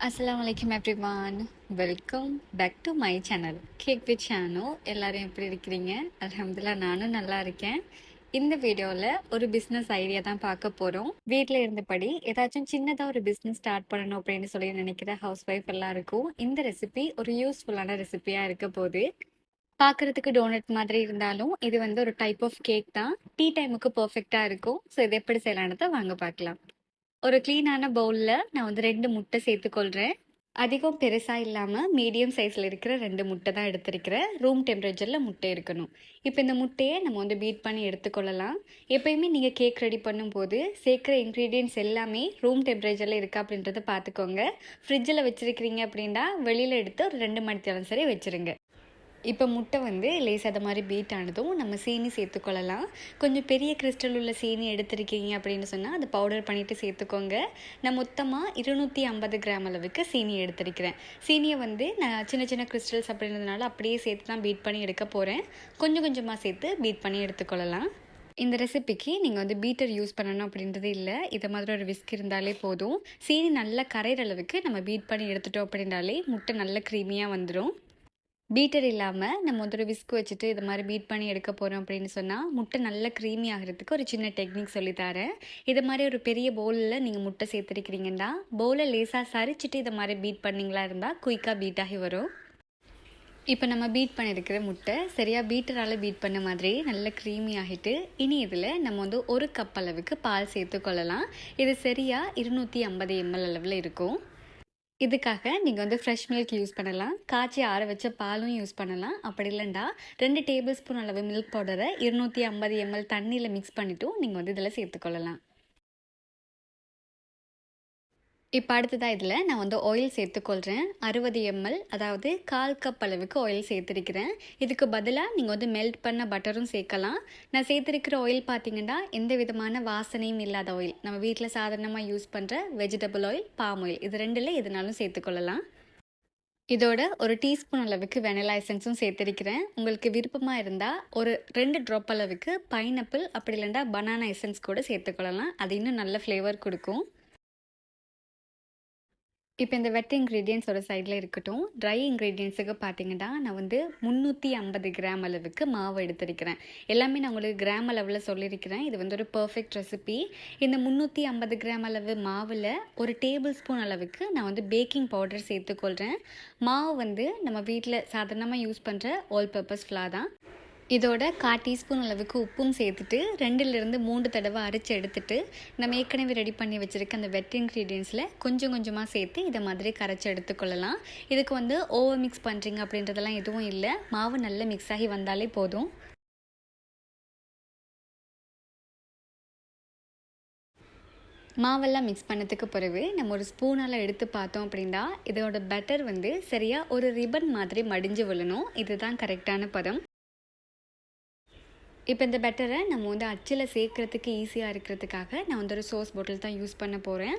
அஸ்ஸலாமு அலைக்கும் everyone. Welcome back to my channel cake with Shanu. எல்லாரும் எப்படி இருக்கிறீங்க? அல்ஹம்துலில்லாஹ் நானும் நல்லா இருக்கேன். இந்த வீடியோவில் ஒரு பிஸ்னஸ் ஐடியா தான் பார்க்க போகிறோம். வீட்டில் இருந்தபடி ஏதாச்சும் சின்னதாக ஒரு பிஸ்னஸ் ஸ்டார்ட் பண்ணணும் அப்படின்னு சொல்லி நினைக்கிற ஹவுஸ் ஒய்ஃப் எல்லாருக்கும் இந்த ரெசிபி ஒரு யூஸ்ஃபுல்லான ரெசிபியாக இருக்க போகுது. பார்க்குறதுக்கு டோனட் மாதிரி இருந்தாலும் இது வந்து ஒரு டைப் ஆஃப் கேக் தான். டீ டைமுக்கு பர்ஃபெக்டாக இருக்கும். ஸோ இது எப்படி செய்யலான்றதை வாங்க பார்க்கலாம். ஒரு க்ளீனான பவுலில் நான் வந்து 2 முட்டை சேர்த்துக்கொள்கிறேன். அதிகம் பெருசாக இல்லாமல் மீடியம் சைஸில் இருக்கிற 2 முட்டை தான் எடுத்திருக்கிறேன். ரூம் டெம்பரேச்சரில் முட்டை இருக்கணும். இப்போ இந்த முட்டையை நம்ம வந்து பீட் பண்ணி எடுத்துக்கொள்ளலாம். எப்பயுமே நீங்கள் கேக் ரெடி பண்ணும்போது சேர்க்குற இன்க்ரீடியன்ட்ஸ் எல்லாமே ரூம் டெம்பரேச்சரில் இருக்கா அப்படின்றத பார்த்துக்கோங்க. ஃப்ரிட்ஜில் வச்சுருக்கிறீங்க அப்படின்னா வெளியில் எடுத்து ஒரு 2 மணி நேரம் சரி வச்சுருங்க. இப்போ முட்டை வந்து லேசாக அது மாதிரி பீட் ஆனதும் நம்ம சீனி சேர்த்துக்கொள்ளலாம். கொஞ்சம் பெரிய கிறிஸ்டல் உள்ள சீனி எடுத்திருக்கீங்க அப்படின்னு சொன்னால் அதை பவுடர் பண்ணிவிட்டு சேர்த்துக்கோங்க. நான் மொத்தமாக 250 கிராம் அளவுக்கு சீனி எடுத்திருக்கிறேன். சீனியை வந்து நான் சின்ன சின்ன கிறிஸ்டல்ஸ் அப்படின்றதுனால அப்படியே சேர்த்து தான் பீட் பண்ணி எடுக்க போகிறேன். கொஞ்சம் கொஞ்சமாக சேர்த்து பீட் பண்ணி எடுத்துக்கொள்ளலாம். இந்த ரெசிபிக்கு நீங்கள் வந்து பீட்டர் யூஸ் பண்ணணும் அப்படின்றது இல்லை. இதை மாதிரி ஒரு விஸ்க் இருந்தாலே போதும். சீனி நல்லா கரையிற அளவுக்கு நம்ம பீட் பண்ணி எடுத்துட்டோம் அப்படின்றாலே முட்டை நல்ல க்ரீமியாக வந்துடும். பீட்டர் இல்லாமல் நம்ம வந்து ஒரு விஸ்க் வச்சுட்டு இது மாதிரி பீட் பண்ணி எடுக்க போகிறோம் அப்படின்னு சொன்னால் முட்டை நல்ல க்ரீமி ஆகிறதுக்கு ஒரு சின்ன டெக்னிக் சொல்லித்தரேன். இது மாதிரி ஒரு பெரிய பவுலில் நீங்கள் முட்டை சேர்த்துருக்கிறீங்கன்னா பவுலை லேசாக சரிச்சிட்டு இதை மாதிரி பீட் பண்ணிங்களா இருந்தால் குயிக்காக பீட் ஆகி வரும். இப்போ நம்ம பீட் பண்ணியிருக்கிற முட்டை சரியாக பீட்டரால் பீட் பண்ண மாதிரி நல்ல க்ரீமி ஆகிட்டு இனி இதில் நம்ம வந்து 1 கப் அளவுக்கு பால் சேர்த்துக்கொள்ளலாம். இது சரியாக 250 ml அளவில் இருக்கும். இதுக்காக நீங்கள் வந்து ஃப்ரெஷ் மில்க் யூஸ் பண்ணலாம். காய்ச்சி ஆற வச்ச பாலும் யூஸ் பண்ணலாம். அப்படி இல்லைண்டா 2 டேபிள் ஸ்பூன் அளவு மில்க் பவுடரை 250 ml தண்ணியில் மிக்ஸ் பண்ணிவிட்டும் நீங்கள் வந்து இதில் சேர்த்துக்கொள்ளலாம். இப்போ அடுத்ததாக இதில் நான் வந்து ஆயில் சேர்த்துக்கொள்கிறேன். 60 ml அதாவது 1/4 கப் அளவுக்கு ஆயில் சேர்த்துருக்கிறேன். இதுக்கு பதிலாக நீங்கள் வந்து மெல்ட் பண்ண பட்டரும் சேர்க்கலாம். நான் சேர்த்துருக்கிற ஆயில் பார்த்தீங்கன்னா எந்த விதமான வாசனையும் இல்லாத ஆயில். நம்ம வீட்டில் சாதாரணமாக யூஸ் பண்ணுற வெஜிடபிள் ஆயில், பாம் ஆயில் இது ரெண்டில் எதுனாலும் சேர்த்துக்கொள்ளலாம். இதோட ஒரு டீஸ்பூன் அளவுக்கு வெனிலா எசன்ஸும் சேர்த்துருக்கிறேன். உங்களுக்கு விருப்பமாக இருந்தால் ஒரு 2 ட்ராப் அளவுக்கு பைனாப்பிள் அப்படி இல்லைண்டா பனானா எசன்ஸ் கூட சேர்த்துக்கொள்ளலாம். அது இன்னும் நல்ல ஃப்ளேவர் கொடுக்கும். இப்போ இந்த வெட் இன்க்ரீடியன்ட்ஸ் ஒரு சைடில் இருக்கட்டும். ட்ரை இன்க்ரீடியன்ட்ஸுக்கு பார்த்தீங்கன்னா நான் வந்து 350 கிராம் அளவுக்கு மாவு எடுத்திருக்கிறேன். எல்லாமே நான் உங்களுக்கு கிராம் அளவில் சொல்லியிருக்கிறேன். இது வந்து ஒரு பர்ஃபெக்ட் ரெசிபி. இந்த 350 கிராம் அளவு மாவில் ஒரு டேபிள் ஸ்பூன் அளவுக்கு நான் வந்து பேக்கிங் பவுடர் சேர்த்துக்கொள்கிறேன். மாவு வந்து நம்ம வீட்டில் சாதாரணமாக யூஸ் பண்ணுற ஆல் பர்பஸ் ஃப்ளார் தான். இதோட 1/4 டீஸ்பூன் அளவுக்கு உப்பும் சேர்த்துட்டு 2லிருந்து 3 தடவை அரைச்சி எடுத்துட்டு நம்ம ஏற்கனவே ரெடி பண்ணி வச்சுருக்க அந்த வெட் இன்க்ரீடியன்ஸில் கொஞ்சம் கொஞ்சமாக சேர்த்து இதை மாதிரி கரைச்சி எடுத்துக்கொள்ளலாம். இதுக்கு வந்து ஓவர் மிக்ஸ் பண்ணுறீங்க அப்படின்றதெல்லாம் எதுவும் இல்லை. மாவு நல்லா மிக்ஸ் ஆகி வந்தாலே போதும். மாவெல்லாம் மிக்ஸ் பண்ணதுக்கு பிறகு நம்ம ஒரு ஸ்பூனால் எடுத்து பார்த்தோம் அப்படின்னா இதோட பெட்டர் வந்து சரியாக ஒரு ரிப்பன் மாதிரி மடிஞ்சு விழணும். இதுதான் கரெக்டான பதம். இப்போ இந்த பெட்டரை நம்ம வந்து அச்சில் சேர்க்குறதுக்கு ஈஸியாக இருக்கிறதுக்காக நான் வந்து ஒரு சோஸ் பாட்டில் தான் யூஸ் பண்ண போகிறேன்.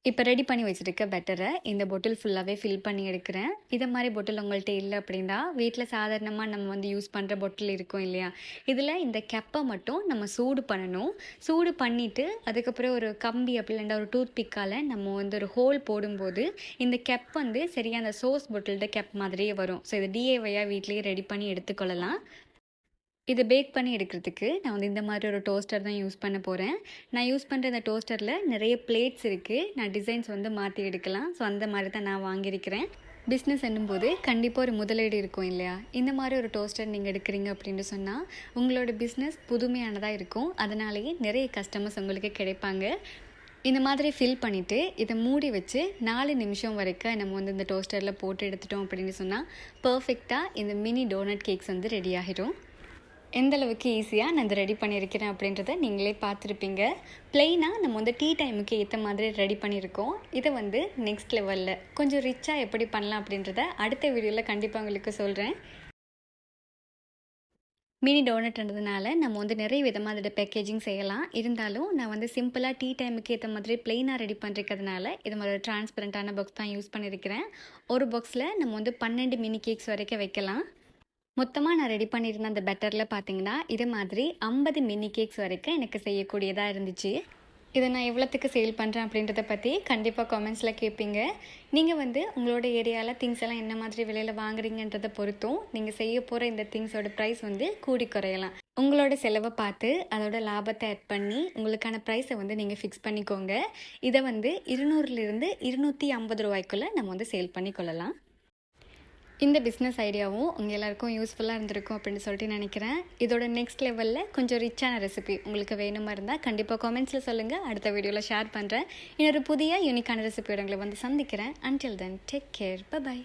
இப்போ ரெடி பண்ணி வச்சுருக்க பெட்டரை இந்த பாட்டில் ஃபுல்லாகவே ஃபில் பண்ணி எடுக்கிறேன். இதை மாதிரி பாட்டில் உங்கள்கிட்ட இல்லை அப்படின்னா வீட்டில் சாதாரணமாக நம்ம வந்து யூஸ் பண்ணுற பாட்டில் இருக்கும் இல்லையா, இதில் இந்த கெப்பை மட்டும் நம்ம சூடு பண்ணணும். சூடு பண்ணிவிட்டு அதுக்கப்புறம் ஒரு கம்பி அப்படி இல்லைன்னா ஒரு டூத் பிக்கால் நம்ம வந்து ஒரு ஹோல் போடும்போது இந்த கெப் வந்து சரியாக அந்த சோஸ் பாட்டில்ட கெப் மாதிரியே வரும். ஸோ இது டிஏவையாக வீட்லேயே ரெடி பண்ணி எடுத்துக்கொள்ளலாம். இதை பேக் பண்ணி எடுக்கிறதுக்கு நான் வந்து இந்த மாதிரி ஒரு டோஸ்டர் தான் யூஸ் பண்ண போகிறேன். நான் யூஸ் பண்ணுற இந்த டோஸ்டரில் நிறைய பிளேட்ஸ் இருக்குது. நான் டிசைன்ஸ் வந்து மாற்றி எடுக்கலாம். ஸோ அந்த மாதிரி தான் நான் வாங்கியிருக்கிறேன். பிஸ்னஸ் என்னும்போது கண்டிப்பாக ஒரு முதலீடு இருக்கும் இல்லையா. இந்த மாதிரி ஒரு டோஸ்டர் நீங்கள் எடுக்கிறீங்க அப்படின்னு சொன்னால் உங்களோட பிஸ்னஸ் புதுமையானதாக இருக்கும். அதனாலேயே நிறைய கஸ்டமர்ஸ் உங்களுக்கு கிடைப்பாங்க. இந்த மாதிரி ஃபில் பண்ணிவிட்டு இதை மூடி வச்சு 4 நிமிஷம் வரைக்கும் நம்ம வந்து இந்த டோஸ்டரில் போட்டு எடுத்துட்டோம் அப்படின்னு சொன்னால் பர்ஃபெக்டாக இந்த மினி டோனட் கேக்ஸ் வந்து ரெடி ஆகிடும். எந்த அளவுக்கு ஈஸியாக நான் இதை ரெடி பண்ணியிருக்கிறேன் அப்படின்றத நீங்களே பார்த்துருப்பீங்க. ப்ளெயினாக நம்ம வந்து டீ டைமுக்கு ஏற்ற மாதிரி ரெடி பண்ணியிருக்கோம். இதை வந்து நெக்ஸ்ட் லெவலில் கொஞ்சம் ரிச்சாக எப்படி பண்ணலாம் அப்படின்றத அடுத்த வீடியோவில் கண்டிப்பாக உங்களுக்கு சொல்கிறேன். மினி டோனட்ன்றதுனால நம்ம வந்து நிறைய விதமாக அதோட பேக்கேஜிங் செய்யலாம். இருந்தாலும் நான் வந்து சிம்பிளாக டீ டைமுக்கு ஏற்ற மாதிரி ப்ளெயினாக ரெடி பண்ணிருக்கிறதுனால இது மாதிரி டிரான்ஸ்பரண்ட்டான பாக்ஸ் தான் யூஸ் பண்ணியிருக்கிறேன். ஒரு பாக்ஸில் நம்ம வந்து 12 மினி கேக்ஸ் வரைக்கும் வைக்கலாம். மொத்தமாக நான் ரெடி பண்ணியிருந்த அந்த பெட்டரில் பார்த்தீங்கன்னா இது மாதிரி 50 மினி கேக்ஸ் வரைக்கும் எனக்கு செய்யக்கூடியதாக இருந்துச்சு. இதை நான் எவ்வளோத்துக்கு சேல் பண்ணுறேன் அப்படின்றத பற்றி கண்டிப்பாக கமெண்ட்ஸில் கேட்பீங்க. நீங்கள் உங்களோட ஏரியாவில் திங்ஸ் எல்லாம் என்ன மாதிரி விலையில் வாங்குறீங்கன்றதை பொறுத்தும் நீங்கள் செய்ய போகிற இந்த திங்ஸோட ப்ரைஸ் கூடி குறையலாம். உங்களோட செலவை பார்த்து அதோட லாபத்தை ஆட் பண்ணி உங்களுக்கான ப்ரைஸை நீங்கள் ஃபிக்ஸ் பண்ணிக்கோங்க. இதை 200லிருந்து 250 ரூபாய்க்குள்ளே நம்ம சேல் பண்ணி கொள்ளலாம். இந்த பிஸ்னஸ் ஐடியாவும் உங்கள் எல்லாருக்கும் யூஸ்ஃபுல்லாக இருந்திருக்கும் அப்படின்னு சொல்லிட்டு நினைக்கிறேன். இதோட நெக்ஸ்ட் லெவலில் கொஞ்சம் ரிச்சான ரெசிபி உங்களுக்கு வேணுமா இருந்தால் கண்டிப்பாக கமெண்ட்ஸில் சொல்லுங்கள். அடுத்த வீடியோவில் ஷேர் பண்ணுறேன். இன்னொரு புதிய யூனிக்கான ரெசிபியோட உங்களை சந்திக்கிறேன். Until then take care, by.